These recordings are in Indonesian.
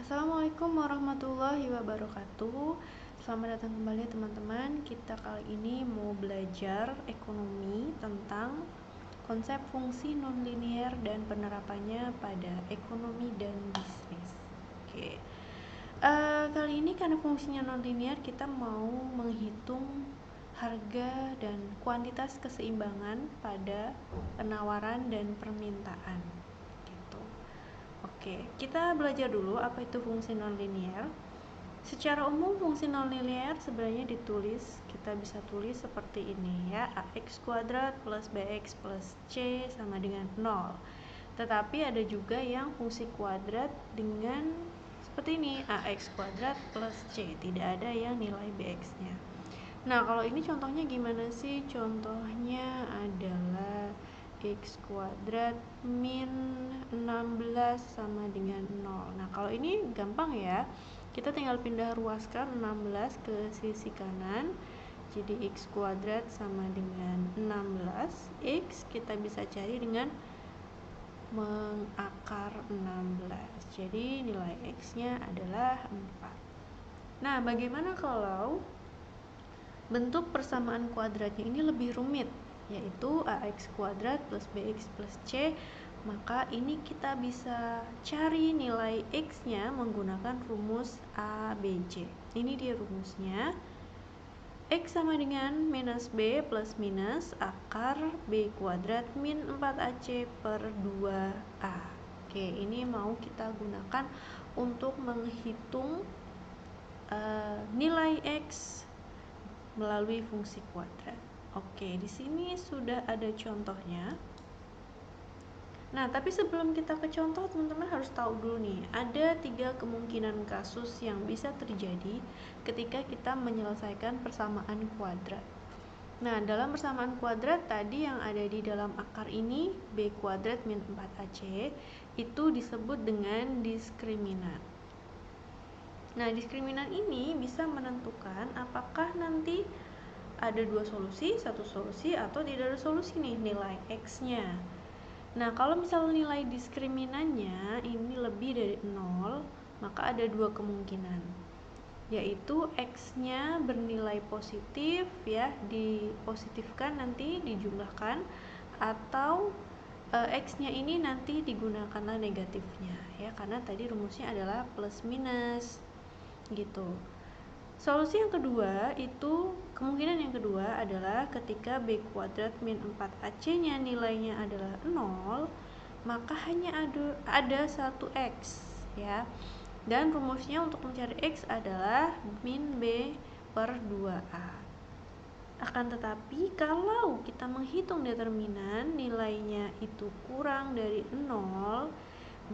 Assalamualaikum warahmatullahi wabarakatuh. Selamat datang kembali teman-teman. Kita kali ini mau belajar ekonomi tentang konsep fungsi nonlinier dan penerapannya pada ekonomi dan bisnis. Oke. Kali ini karena fungsinya nonlinier, kita mau menghitung harga dan kuantitas keseimbangan pada penawaran dan permintaan. Oke, kita belajar dulu apa itu fungsi nonlinier. Secara umum fungsi nonlinier sebenarnya kita bisa tulis seperti ini ya, ax kuadrat plus bx plus c sama dengan 0. Tetapi ada juga yang fungsi kuadrat dengan seperti ini, ax kuadrat plus c, tidak ada yang nilai bx-nya. Nah, kalau ini contohnya gimana sih? Contohnya adalah x kuadrat min 16 sama dengan 0. Nah, kalau ini gampang ya. Kita tinggal pindah ruaskan 16 ke sisi kanan. Jadi x kuadrat sama dengan 16. X kita bisa cari dengan mengakar 16. Jadi nilai x-nya adalah 4. Nah, bagaimana kalau bentuk persamaan kuadratnya ini lebih rumit, yaitu ax kuadrat plus bx plus c? Maka ini kita bisa cari nilai x-nya menggunakan rumus ABC. Ini dia rumusnya. X sama dengan minus b plus minus akar b kuadrat min 4ac per 2a. Oke, ini mau kita gunakan untuk menghitung nilai x melalui fungsi kuadrat. Oke, di sini sudah ada contohnya. Nah, tapi sebelum kita ke contoh, teman-teman harus tahu dulu nih, ada 3 kemungkinan kasus yang bisa terjadi ketika kita menyelesaikan persamaan kuadrat. Nah, dalam persamaan kuadrat tadi yang ada di dalam akar ini, b kuadrat min 4ac, itu disebut dengan diskriminan. Nah, diskriminan ini bisa menentukan apakah nanti ada 2 solusi, 1 solusi, atau tidak ada solusi nih nilai x-nya. Nah, kalau misalnya nilai diskriminannya ini lebih dari 0, maka ada 2 kemungkinan, yaitu x-nya bernilai positif ya, dipositifkan nanti dijumlahkan, atau x-nya ini nanti digunakanlah negatifnya ya, karena tadi rumusnya adalah plus minus gitu. Solusi yang kedua itu, kemungkinan yang kedua adalah ketika b kuadrat min 4ac-nya nilainya adalah 0, maka hanya ada 1 x ya. Dan rumusnya untuk mencari x adalah min b per 2a. Akan tetapi kalau kita menghitung determinan nilainya itu kurang dari 0,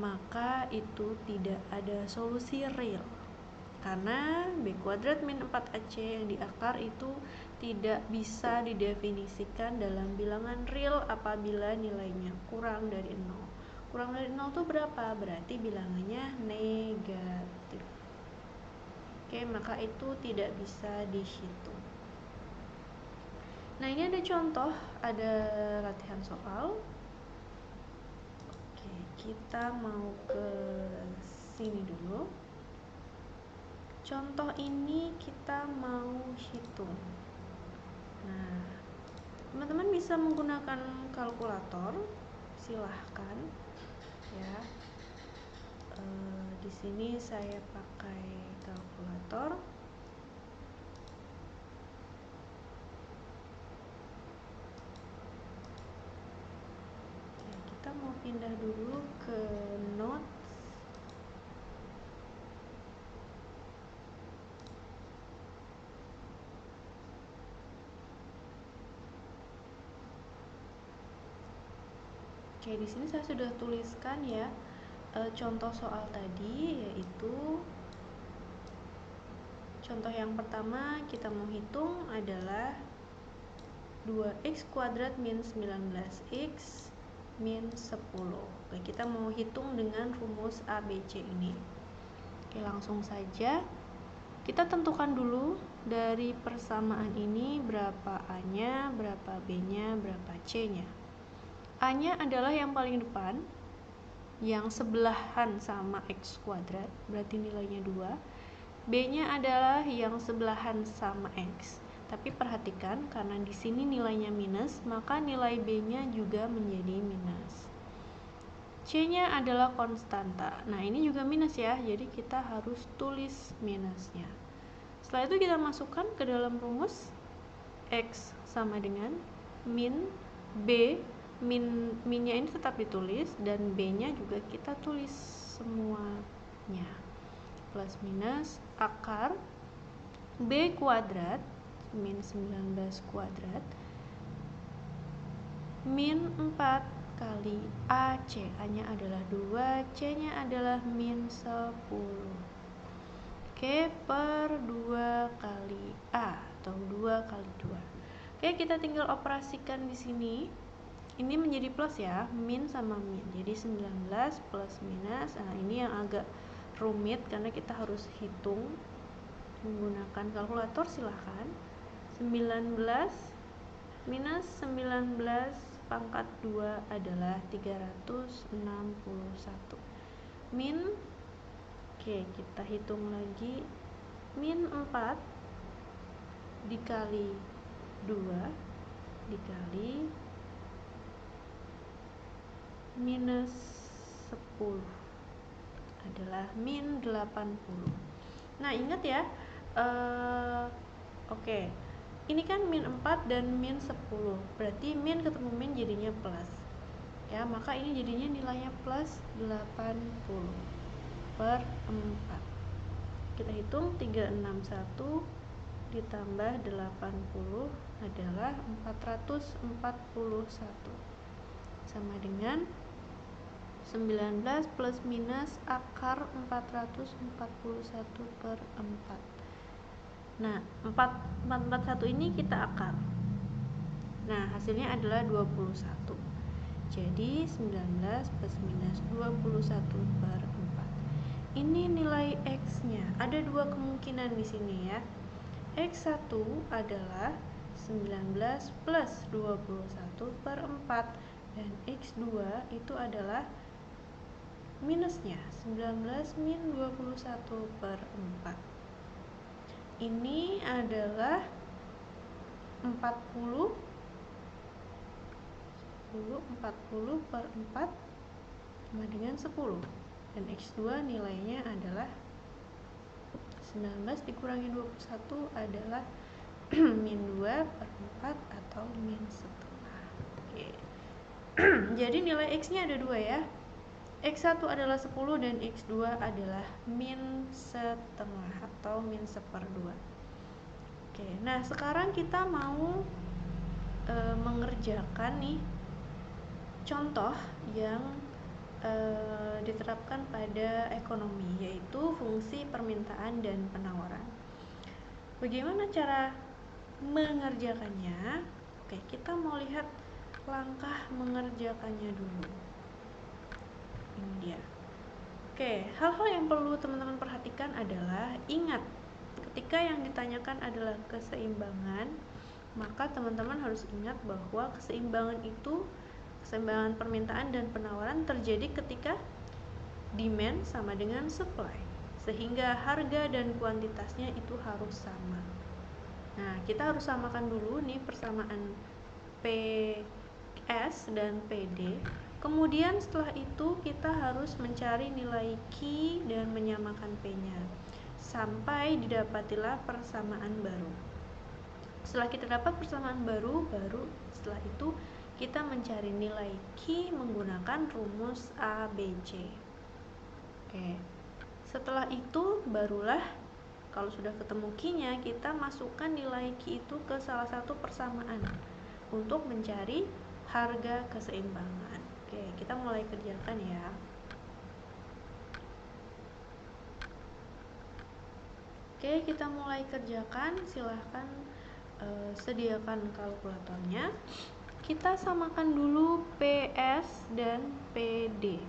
maka itu tidak ada solusi real. Karena b kuadrat min 4ac yang di akar itu tidak bisa didefinisikan dalam bilangan real apabila nilainya kurang dari 0. Kurang dari 0 itu berapa? Berarti bilangannya negatif. Oke, maka itu tidak bisa dihitung. Nah, ini ada contoh, ada latihan soal. Oke, kita mau ke sini dulu. Contoh ini kita mau hitung. Nah, teman-teman bisa menggunakan kalkulator, silahkan ya. Di sini saya pakai kalkulator. Kita mau pindah dulu ke notes. Oke, di sini saya sudah tuliskan ya contoh soal tadi, yaitu contoh yang pertama kita mau hitung adalah 2x kuadrat min 19x min 10. Oke, kita mau hitung dengan rumus ABC ini. Oke, langsung saja kita tentukan dulu dari persamaan ini berapa A-nya, berapa B-nya, berapa C-nya. A-nya adalah yang paling depan, yang sebelahan sama X kuadrat, berarti nilainya 2. B-nya adalah yang sebelahan sama X. Tapi perhatikan, karena di sini nilainya minus, maka nilai B-nya juga menjadi minus. C-nya adalah konstanta. Nah, ini juga minus ya, jadi kita harus tulis minusnya. Setelah itu kita masukkan ke dalam rumus. X sama dengan min B, minnya ini tetap ditulis, dan B-nya juga kita tulis semuanya. Plus minus akar B kuadrat min 19 kuadrat min 4 kali AC. A-nya adalah 2, C-nya adalah min 10. Oke, per 2 kali A atau 2 kali 2. Oke, kita tinggal operasikan di sini. Ini menjadi plus ya, min sama min. Jadi 19 plus minus. Nah, ini yang agak rumit karena kita harus hitung menggunakan kalkulator, silahkan. 19 minus 19 pangkat 2 adalah 361. Min, oke, kita hitung lagi, min 4 dikali 2 dikali minus 10 adalah min 80. Nah, ingat ya, oke, ini kan min 4 dan min 10, berarti min ketemu min jadinya plus ya, maka ini jadinya nilainya plus 80 per 4. Kita hitung 361 ditambah 80 adalah 441, sama dengan 19 plus minus akar 441 per 4. Nah, 441 ini kita akar. Nah, hasilnya adalah 21. Jadi 19 plus minus 21 per 4. Ini nilai X-nya. Ada dua kemungkinan di sini ya. X1 adalah 19 plus 21 per 4, dan X2 itu adalah minusnya 19 min 21 per 4. Ini adalah 40 per 4 sama dengan 10, dan X2 nilainya adalah 19 dikurangi 21 adalah min 2 per 4 atau min setengah. Oke. Jadi nilai X nya ada 2 ya, X1 adalah 10 dan X2 adalah min setengah atau min seperdua. Oke, nah sekarang kita mau mengerjakan nih contoh yang diterapkan pada ekonomi, yaitu fungsi permintaan dan penawaran. Bagaimana cara mengerjakannya? Oke, kita mau lihat langkah mengerjakannya dulu. Ini dia. Oke, hal-hal yang perlu teman-teman perhatikan adalah, ingat, ketika yang ditanyakan adalah keseimbangan, maka teman-teman harus ingat bahwa keseimbangan permintaan dan penawaran terjadi ketika demand sama dengan supply, sehingga harga dan kuantitasnya itu harus sama. Nah, kita harus samakan dulu nih persamaan PS dan PD. Kemudian setelah itu kita harus mencari nilai Q dan menyamakan P-nya sampai didapatilah persamaan baru. Setelah kita dapat persamaan baru setelah itu kita mencari nilai Q menggunakan rumus ABC. Oke. Setelah itu barulah kalau sudah ketemu Q-nya, kita masukkan nilai Q itu ke salah satu persamaan untuk mencari harga keseimbangan. Oke, kita mulai kerjakan ya. Oke, kita mulai kerjakan. Silahkan sediakan kalkulatornya. Kita samakan dulu PS dan PD.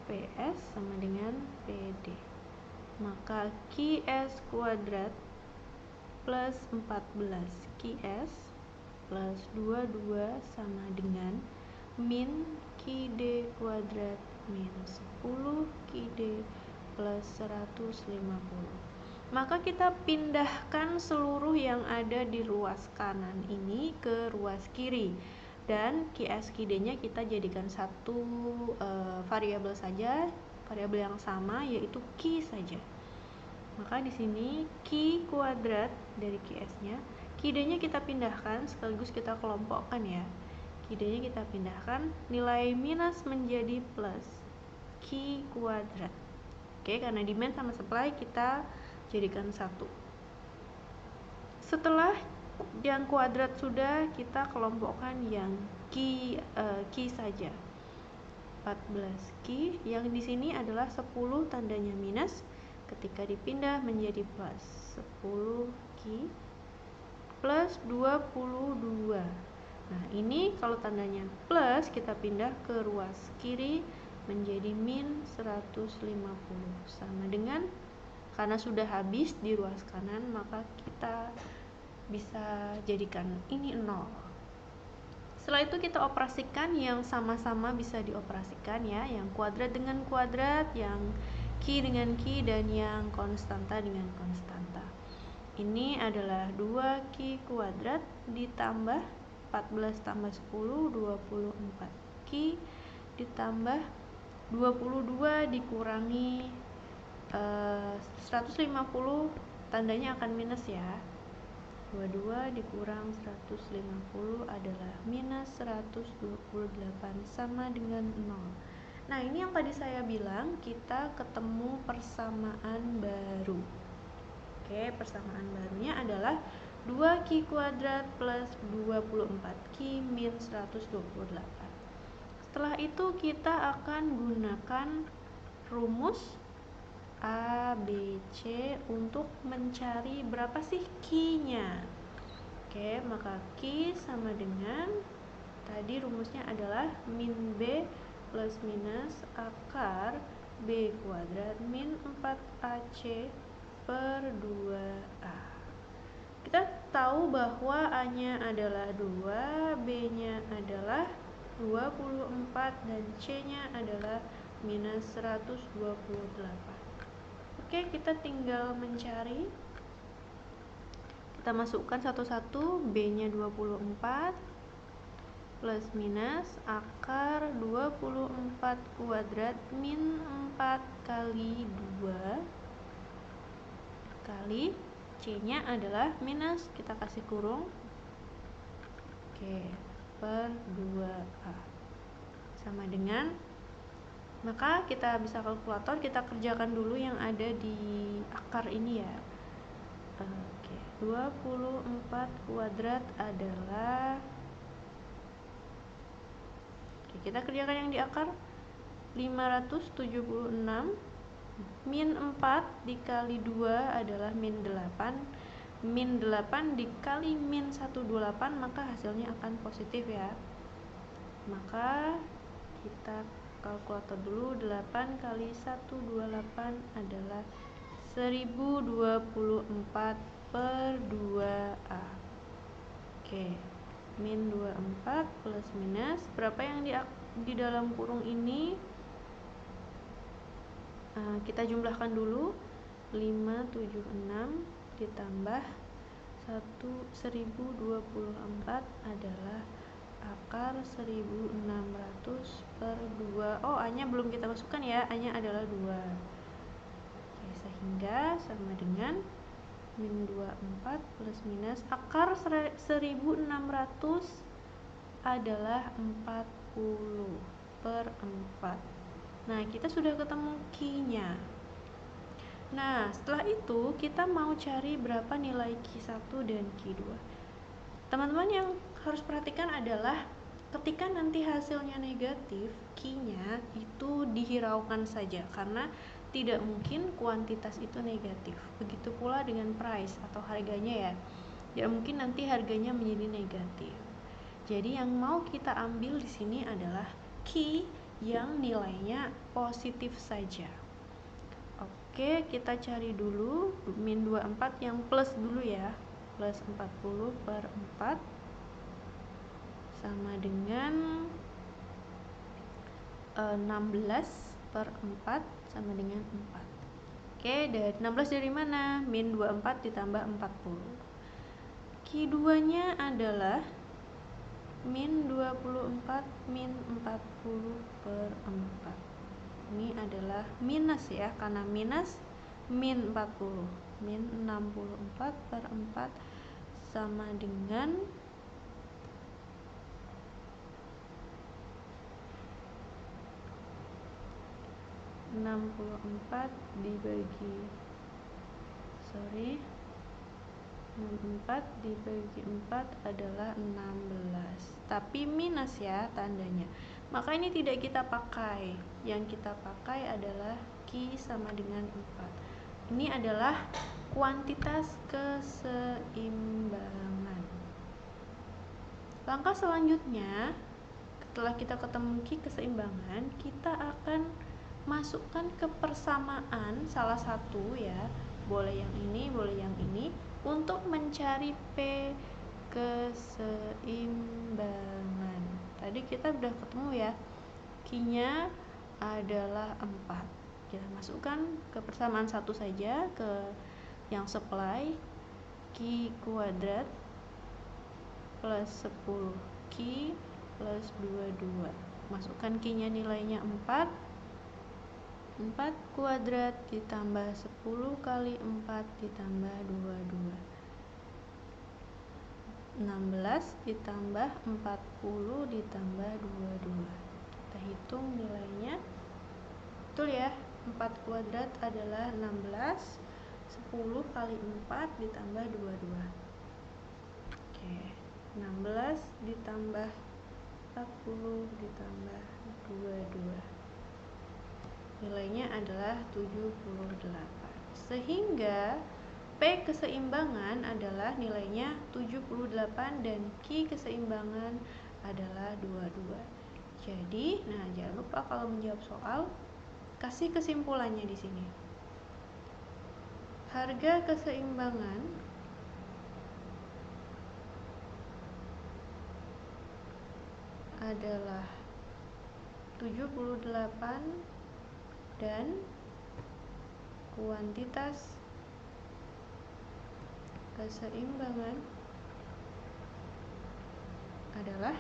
PS sama dengan PD. Maka QS kuadrat plus 14 QS plus 22 sama dengan min QD kuadrat min 10 qd plus 150. Maka kita pindahkan seluruh yang ada di ruas kanan ini ke ruas kiri, dan Qs Qd-nya kita jadikan satu variabel saja, variabel yang sama yaitu Q saja. Maka di sini Q kuadrat dari Qs-nya, Qd-nya kita pindahkan sekaligus kita kelompokkan ya. Qd-nya kita pindahkan, nilai minus menjadi plus Q kuadrat. Oke, karena demand sama supply kita jadikan satu. Setelah yang kuadrat sudah, kita kelompokkan yang Q saja. 14 Q, yang di sini adalah 10 tandanya minus, ketika dipindah menjadi plus 10 Q plus 22. Nah, ini kalau tandanya plus kita pindah ke ruas kiri menjadi min 150, sama dengan karena sudah habis di ruas kanan, maka kita bisa jadikan ini 0. Setelah itu kita operasikan yang sama-sama bisa dioperasikan ya, yang kuadrat dengan kuadrat, yang Q dengan Q, dan yang konstanta dengan konstanta. Ini adalah 2Q kuadrat ditambah 14 tambah 10, 24 Q ditambah 22 dikurangi 150, tandanya akan minus ya. 22 dikurang 150 adalah minus 128, sama dengan 0. Nah, ini yang tadi saya bilang, kita ketemu persamaan baru. Oke, persamaan barunya adalah 2Q kuadrat plus 24Q min 128. Setelah itu kita akan gunakan rumus A, B, C untuk mencari berapa sih Q-nya. Oke, maka Q sama dengan, tadi rumusnya adalah min B plus minus akar B kuadrat min 4AC per 2A. Kita tahu bahwa A-nya adalah 2, B-nya adalah 24, dan C-nya adalah minus 128. Oke, kita tinggal mencari. Kita masukkan satu-satu. B-nya 24 plus minus akar 24 kuadrat min 4 kali 2 kali C-nya adalah minus, kita kasih kurung. Oke, per 2A sama dengan, maka kita bisa kalkulator, kita kerjakan dulu yang ada di akar ini ya. Oke, 24 kuadrat adalah, oke, kita kerjakan yang di akar, 576 min 4 dikali 2 adalah min 8. Min 8 dikali min 128, maka hasilnya akan positif ya. Maka kita kalkulator dulu, 8 kali 128 adalah 1024 per 2A. Oke, min 24 plus minus, berapa yang di dalam kurung ini? Kita jumlahkan dulu, 576 ditambah 1024 adalah akar 1600 per 2. Oh, A-nya belum kita masukkan ya, A-nya adalah 2. Oke, sehingga sama dengan min 24 plus minus akar 1600 adalah 40 per 4. Nah, kita sudah ketemu Q-nya. Nah, setelah itu kita mau cari berapa nilai Q1 dan Q2. Teman-teman yang harus perhatikan adalah ketika nanti hasilnya negatif, Q-nya itu dihiraukan saja, karena tidak mungkin kuantitas itu negatif. Begitu pula dengan price atau harganya ya. Tidak mungkin nanti harganya menjadi negatif. Jadi yang mau kita ambil di sini adalah Q yang nilainya positif saja. Oke, kita cari dulu min 24 yang plus dulu ya, plus 40 per 4 sama dengan 16/4 sama dengan 4. Oke, dari 16 dari mana? Min 24 ditambah 40. Q2 nya adalah min 24 min 40/4. Ini adalah minus ya, karena minus min 40. Min 64/4 sama dengan 64 dibagi 4 adalah 16, tapi minus ya tandanya, maka ini tidak kita pakai. Yang kita pakai adalah Q sama dengan 4. Ini adalah kuantitas keseimbangan. Langkah selanjutnya, setelah kita ketemu Q keseimbangan, kita akan masukkan ke persamaan salah satu ya, boleh yang ini, boleh yang ini, untuk mencari P keseimbangan. Tadi kita udah ketemu ya, Q-nya adalah 4. Kita masukkan ke persamaan satu saja, ke yang supply, Q kuadrat plus 10 Q plus 22. Masukkan Q-nya nilainya 4 kuadrat ditambah 10 kali 4 ditambah 22. 16 ditambah 40 ditambah 22. Kita hitung nilainya. Betul ya, 4 kuadrat adalah 16. 10 kali 4 ditambah 22. Oke, 16 ditambah 40 ditambah 22. Nilainya adalah 78. Sehingga P keseimbangan adalah nilainya 78 dan Q keseimbangan adalah 22. Jadi, jangan lupa kalau menjawab soal, kasih kesimpulannya di sini. Harga keseimbangan adalah 78 dan kuantitas keseimbangan adalah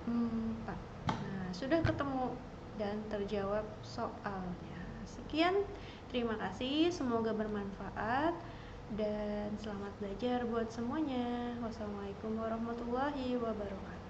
4. Sudah ketemu dan terjawab soalnya. Sekian, terima kasih, semoga bermanfaat dan selamat belajar buat semuanya. Wassalamualaikum warahmatullahi wabarakatuh.